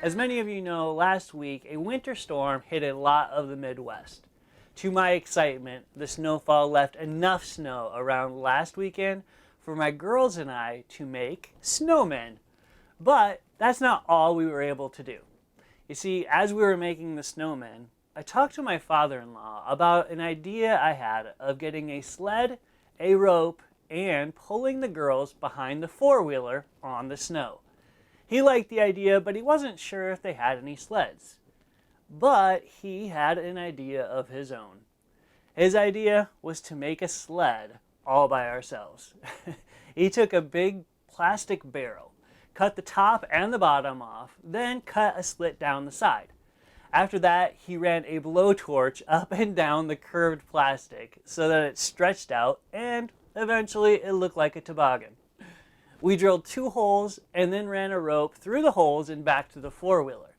As many of you know, last week a winter storm hit a lot of the Midwest. To my excitement, the snowfall left enough snow around last weekend for my girls and I to make snowmen. But that's not all we were able to do. You see, as we were making the snowmen, I talked to my father-in-law about an idea I had of getting a sled, a rope, and pulling the girls behind the four-wheeler on the snow. He liked the idea, but he wasn't sure if they had any sleds. But he had an idea of his own. His idea was to make a sled all by ourselves. He took a big plastic barrel, cut the top and the bottom off, then cut a slit down the side. After that, he ran a blowtorch up and down the curved plastic so that it stretched out and eventually it looked like a toboggan. We drilled 2 holes and then ran a rope through the holes and back to the four-wheeler.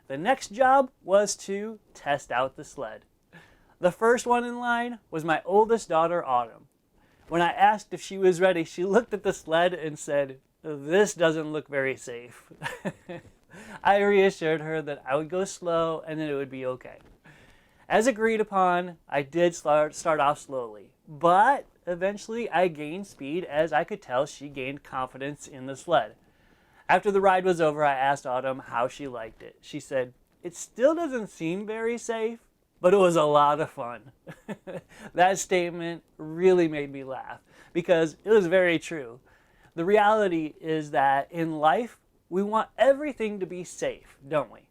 The next job was to test out the sled. The first one in line was my oldest daughter, Autumn. When I asked if she was ready, she looked at the sled and said, "This doesn't look very safe." I reassured her that I would go slow and that it would be okay. As agreed upon, I did start off slowly, but eventually I gained speed as I could tell she gained confidence in the sled. After the ride was over, I asked Autumn how she liked it. She said, "It still doesn't seem very safe, but it was a lot of fun." That statement really made me laugh because it was very true. The reality is that in life, we want everything to be safe, don't we?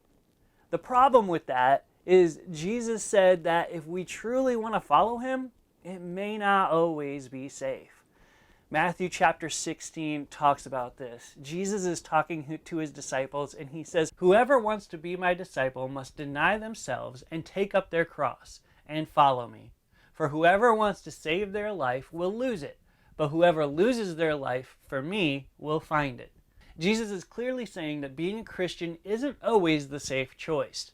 The problem with that is Jesus said that if we truly want to follow him, it may not always be safe. Matthew chapter 16 talks about this. Jesus is talking to his disciples and he says, "Whoever wants to be my disciple must deny themselves and take up their cross and follow me. For whoever wants to save their life will lose it, but whoever loses their life for me will find it." Jesus is clearly saying that being a Christian isn't always the safe choice.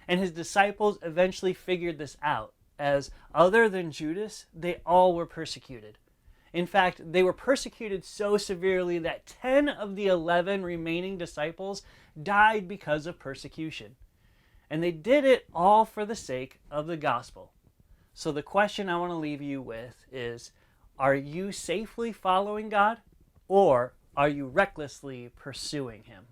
And his disciples eventually figured this out, as other than Judas, they all were persecuted. In fact, they were persecuted so severely that 10 of the 11 remaining disciples died because of persecution. And they did it all for the sake of the gospel. So the question I want to leave you with is, are you safely following God, or are you recklessly pursuing him?